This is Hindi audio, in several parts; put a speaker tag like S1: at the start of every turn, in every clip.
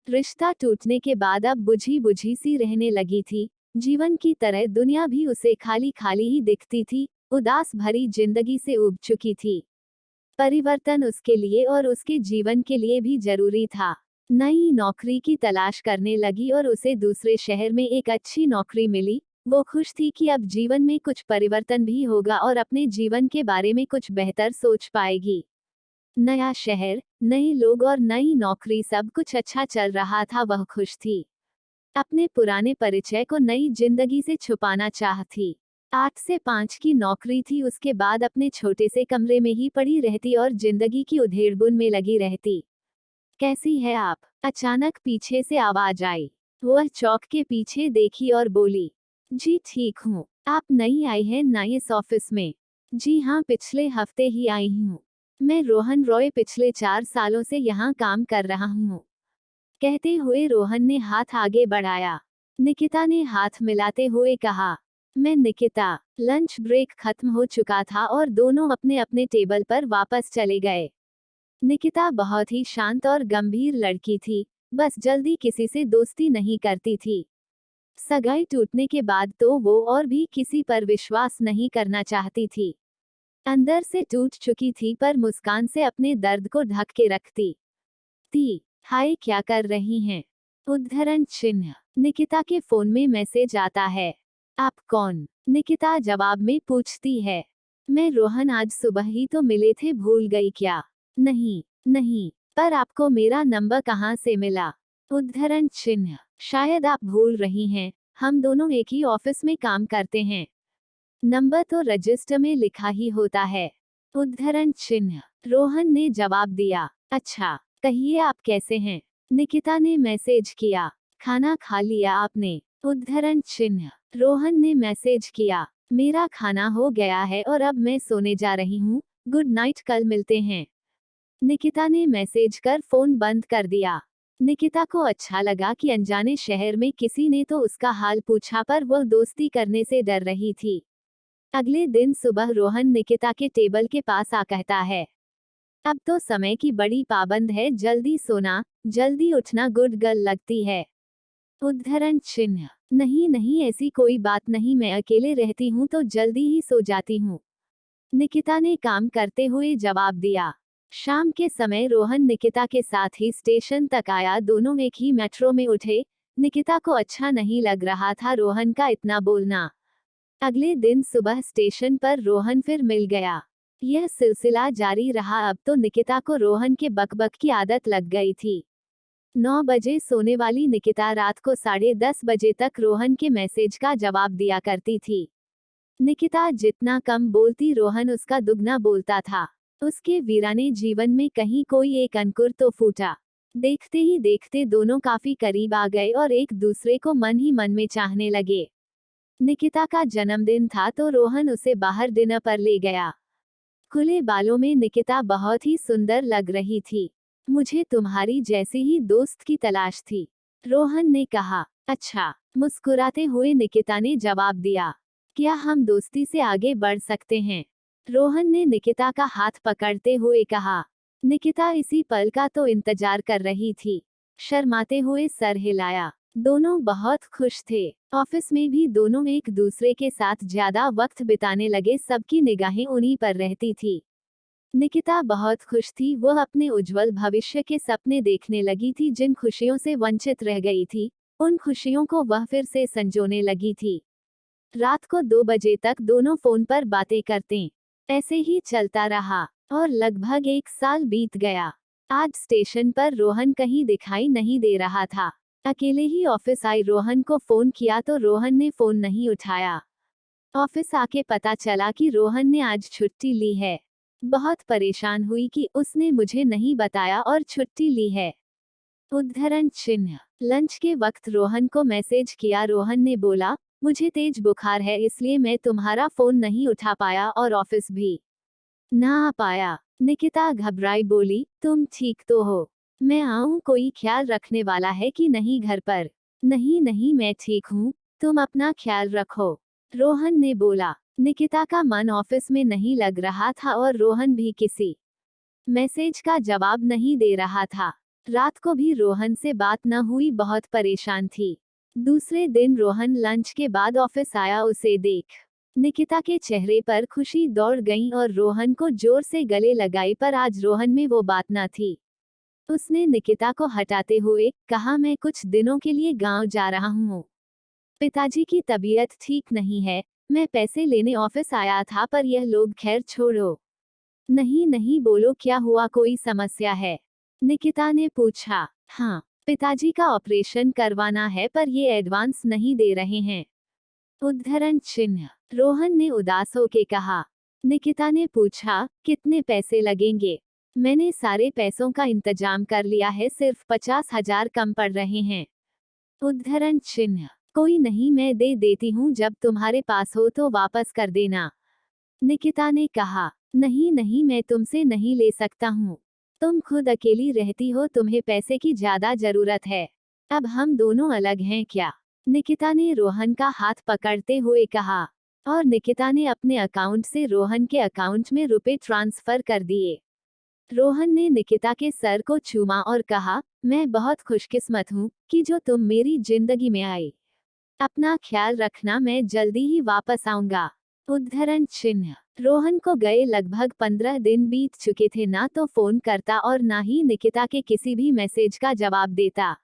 S1: रिश्ता टूटने के बाद अब बुझी बुझी सी रहने लगी थी। जीवन की तरह दुनिया भी उसे खाली खाली ही दिखती थी, उदास भरी जिंदगी से उब चुकी थी। परिवर्तन उसके लिए और उसके जीवन के लिए भी जरूरी था। नई नौकरी की तलाश करने लगी और उसे दूसरे शहर में एक अच्छी नौकरी मिली। वो खुश थी कि अब जीवन में कुछ परिवर्तन भी होगा और अपने जीवन के बारे में कुछ बेहतर सोच पाएगी। नया शहर, नए लोग और नई नौकरी, सब कुछ अच्छा चल रहा था। वह खुश थी। अपने पुराने परिचय को नई जिंदगी से छुपाना चाहती। 8 से 5 की नौकरी थी। उसके बाद अपने छोटे से कमरे में ही पड़ी रहती और जिंदगी की उधेड़बुन में लगी रहती। कैसी है आप? अचानक पीछे से आवाज आई। वह चौक के पीछे देखी और बोली, जी ठीक हूँ। आप नई आई हैं ना इस ऑफिस में? जी हाँ, पिछले हफ्ते ही आई हूँ। मैं रोहन रॉय, पिछले 4 सालों से यहाँ काम कर रहा हूँ। कहते हुए रोहन ने हाथ आगे बढ़ाया। निकिता ने हाथ मिलाते हुए कहा, मैं निकिता। लंच ब्रेक खत्म हो चुका था और दोनों अपने अपने टेबल पर वापस चले गए। निकिता बहुत ही शांत और गंभीर लड़की थी, बस जल्दी किसी से दोस्ती नहीं करती थी। सगाई टूटने के बाद तो वो और भी किसी पर विश्वास नहीं करना चाहती थी। अंदर से टूट चुकी थी, पर मुस्कान से अपने दर्द को ढक के रखती थी। हाय, क्या कर रही हैं? उद्धरण चिन्ह। निकिता के फोन में मैसेज आता है। आप कौन? निकिता जवाब में पूछती है। मैं रोहन, आज सुबह ही तो मिले थे, भूल गई क्या? नहीं नहीं, पर आपको मेरा नंबर कहाँ से मिला? उद्धरण चिन्ह। शायद आप भूल रही हैं, हम दोनों एक ही ऑफिस में काम करते हैं। नंबर तो रजिस्टर में लिखा ही होता है। उद्धरण चिन्ह। रोहन ने जवाब दिया, अच्छा, कहिए आप कैसे हैं? निकिता ने मैसेज किया। खाना खा लिया आपने? उद्धरण चिन्ह। रोहन ने मैसेज किया, मेरा खाना हो गया है और अब मैं सोने जा रही हूँ, गुड नाइट, कल मिलते हैं। निकिता ने मैसेज कर फोन बंद कर दिया। निकिता को अच्छा लगा कि अनजाने शहर में किसी ने तो उसका हाल पूछा, पर वह दोस्ती करने से डर रही थी। अगले दिन सुबह रोहन निकिता के टेबल के पास आ कहता है, अब तो समय की बड़ी पाबंद है, जल्दी सोना, जल्दी उठना, गुड गर्ल लगती है। उद्धरण चिन्ह। नहीं नहीं, ऐसी कोई बात नहीं, मैं अकेले रहती हूँ तो जल्दी ही सो जाती हूँ। निकिता ने काम करते हुए जवाब दिया। शाम के समय रोहन निकिता के साथ ही स्टेशन तक आया। दोनों एक ही मेट्रो में उठे। निकिता को अच्छा नहीं लग रहा था रोहन का इतना बोलना। अगले दिन सुबह स्टेशन पर रोहन फिर मिल गया। यह सिलसिला जारी रहा। अब तो निकिता को रोहन के बकबक की आदत लग गई थी। 9 बजे सोने वाली निकिता रात को 10:30 बजे तक रोहन के मैसेज का जवाब दिया करती थी। निकिता जितना कम बोलती, रोहन उसका दुगना बोलता था। उसके वीराने जीवन में कहीं कोई एक अंकुर तो फूटा। देखते ही देखते दोनों काफी करीब आ गए और एक दूसरे को मन ही मन में चाहने लगे। निकिता का जन्मदिन था तो रोहन उसे बाहर डिनर पर ले गया। खुले बालों में निकिता बहुत ही सुंदर लग रही थी। मुझे तुम्हारी जैसी ही दोस्त की तलाश थी, रोहन ने कहा। अच्छा, मुस्कुराते हुए निकिता ने जवाब दिया। क्या हम दोस्ती से आगे बढ़ सकते हैं? रोहन ने निकिता का हाथ पकड़ते हुए कहा। निकिता इसी पल का तो इंतजार कर रही थी। शर्माते हुए सर हिलाया। दोनों बहुत खुश थे। ऑफिस में भी दोनों एक दूसरे के साथ ज्यादा वक्त बिताने लगे। सबकी निगाहें उन्हीं पर रहती थी। निकिता बहुत खुश थी। वह अपने उज्जवल भविष्य के सपने देखने लगी थी। जिन खुशियों से वंचित रह गई थी, उन खुशियों को वह फिर से संजोने लगी थी। रात को 2 बजे तक दोनों फोन पर बातें करते। ऐसे ही चलता रहा और लगभग 1 साल बीत गया। आज स्टेशन पर रोहन कहीं दिखाई नहीं दे रहा था। अकेले ही ऑफिस आई। रोहन को फोन किया तो रोहन ने फोन नहीं उठाया। ऑफिस आके पता चला कि रोहन ने आज छुट्टी ली है। बहुत परेशान हुई कि उसने मुझे नहीं बताया और छुट्टी ली है। उद्धरण चिन्ह। लंच के वक्त रोहन को मैसेज किया। रोहन ने बोला, मुझे तेज बुखार है, इसलिए मैं तुम्हारा फोन नहीं उठा पाया और ऑफिस भी ना आ पाया। निकिता घबराई बोली, तुम ठीक तो हो? मैं आऊं, कोई ख्याल रखने वाला है कि नहीं घर पर? नहीं नहीं, मैं ठीक हूँ, तुम अपना ख्याल रखो, रोहन ने बोला। निकिता का मन ऑफिस में नहीं लग रहा था और रोहन भी किसी मैसेज का जवाब नहीं दे रहा था। रात को भी रोहन से बात न हुई, बहुत परेशान थी। दूसरे दिन रोहन लंच के बाद ऑफिस आया, उसे देख निकिता के चेहरे पर खुशी दौड़ गई और रोहन को जोर से गले लगाई, पर आज रोहन में वो बात न थी। उसने निकिता को हटाते हुए कहा, मैं कुछ दिनों के लिए गांव जा रहा हूँ। पिताजी की तबीयत ठीक नहीं है, मैं पैसे लेने ऑफिस आया था, पर यह लोग खैर छोड़ो। नहीं नहीं बोलो, क्या हुआ, कोई समस्या है? निकिता ने पूछा। हाँ, पिताजी का ऑपरेशन करवाना है, पर ये एडवांस नहीं दे रहे हैं। उद्धरण चिन्ह। रोहन ने उदास होके कहा। निकिता ने पूछा, कितने पैसे लगेंगे? मैंने सारे पैसों का इंतजाम कर लिया है, सिर्फ 50,000 कम पड़ रहे हैं। उद्धरण चिन्ह। कोई नहीं, मैं दे देती हूँ, जब तुम्हारे पास हो तो वापस कर देना। निकिता ने कहा। नहीं नहीं, मैं तुमसे नहीं ले सकता हूँ। तुम खुद अकेली रहती हो, तुम्हें पैसे की ज्यादा जरूरत है। अब हम दोनों अलग हैं क्या? निकिता ने रोहन का हाथ पकड़ते हुए कहा। और निकिता ने अपने अकाउंट से रोहन के अकाउंट में रुपए ट्रांसफर कर दिए। रोहन ने निकिता के सर को चूमा और कहा, मैं बहुत खुशकिस्मत हूँ कि जो तुम मेरी जिंदगी में आई। अपना ख्याल रखना, मैं जल्दी ही वापस आऊंगा। उद्धरण चिन्ह। रोहन को गए लगभग 15 दिन बीत चुके थे, ना तो फोन करता और ना ही निकिता के किसी भी मैसेज का जवाब देता।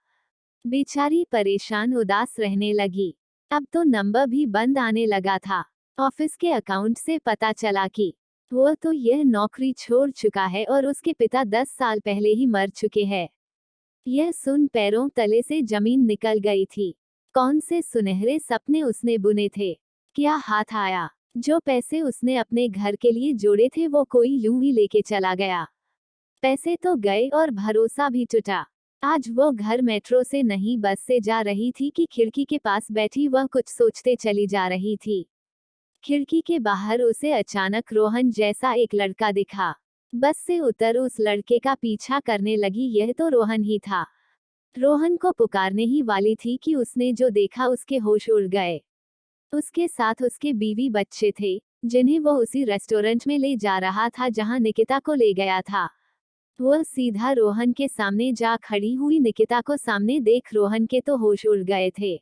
S1: बेचारी परेशान उदास रहने लगी। अब तो नंबर भी बंद आने लगा था। ऑफिस के अकाउंट से पता चला कि वो तो यह नौकरी छोड़ चुका है और उसके पिता 10 साल पहले ही मर चुके हैं। यह सुन पैरों तले से जमीन निकल गई थी। कौन से सुनहरे सपने उसने बुने थे, क्या हाथ आया? जो पैसे उसने अपने घर के लिए जोड़े थे, वो कोई यूं ही लेके चला गया। पैसे तो गए और भरोसा भी टूटा। आज वो घर मेट्रो से नहीं बस से जा रही थी कि खिड़की के पास बैठी वह कुछ सोचते चली जा रही थी। खिड़की के बाहर उसे अचानक रोहन जैसा एक लड़का दिखा। बस से उतर उस लड़के का पीछा करने लगी, यह तो रोहन ही था। रोहन को पुकारने ही वाली थी कि उसने जो देखा, उसके होश उड़ गए। उसके साथ उसके बीवी बच्चे थे, जिन्हें वो उसी रेस्टोरेंट में ले जा रहा था जहां निकिता को ले गया था। वह सीधा रोहन के सामने जा खड़ी हुई। निकिता को सामने देख रोहन के तो होश उड़ गए थे।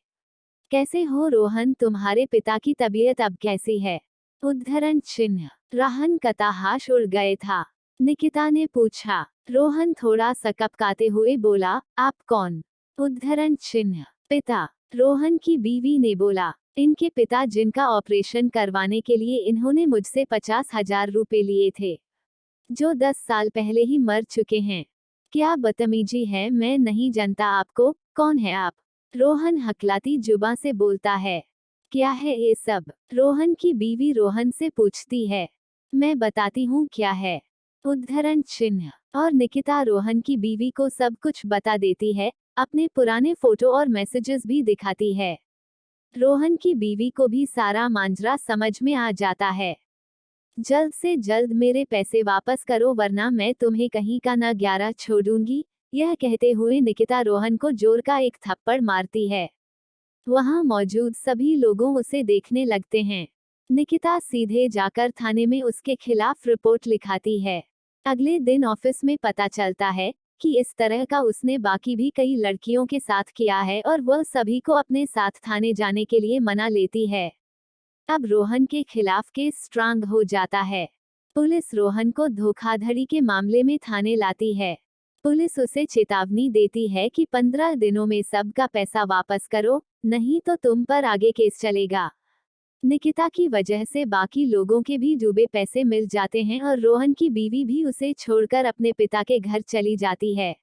S1: कैसे हो रोहन, तुम्हारे पिता की तबीयत अब कैसी है? उद्धरण चिन्ह। रोहन कताहाश उड़ गए था। निकिता ने पूछा। रोहन थोड़ा सकपकाते हुए बोला, आप कौन? उद्धरण चिन्ह। पिता। रोहन की बीवी ने बोला। इनके पिता, जिनका ऑपरेशन करवाने के लिए इन्होंने मुझसे 50,000 रुपए लिए थे, जो 10 साल पहले ही मर चुके हैं। क्या बदतमीजी है, मैं नहीं जानता आपको, कौन है आप? रोहन हकलाती जुबां से बोलता है। क्या है ये सब? रोहन की बीवी रोहन से पूछती है। मैं बताती हूँ क्या है। उद्धरण चिन्ह। और निकिता रोहन की बीवी को सब कुछ बता देती है, अपने पुराने फोटो और मैसेजेस भी दिखाती है। रोहन की बीवी को भी सारा मांजरा समझ में आ जाता है। जल्द से जल्द मेरे पैसे वापस करो, वरना मैं तुम्हें कहीं का ना 11 छोड़ूंगी। यह कहते हुए निकिता रोहन को जोर का एक थप्पड़ मारती है। वहां मौजूद सभी लोगों उसे देखने लगते हैं। निकिता सीधे जाकर थाने में उसके खिलाफ रिपोर्ट लिखाती है। अगले दिन ऑफिस में पता चलता है कि इस तरह का उसने बाकी भी कई लड़कियों के साथ किया है और वह सभी को अपने साथ थाने जाने के लिए मना लेती है। अब रोहन के खिलाफ केस स्ट्रांग हो जाता है। पुलिस रोहन को धोखाधड़ी के मामले में थाने लाती है। पुलिस उसे चेतावनी देती है कि 15 दिनों में सबका पैसा वापस करो, नहीं तो तुम पर आगे केस चलेगा। निकिता की वजह से बाकी लोगों के भी डूबे पैसे मिल जाते हैं और रोहन की बीवी भी उसे छोड़कर अपने पिता के घर चली जाती है।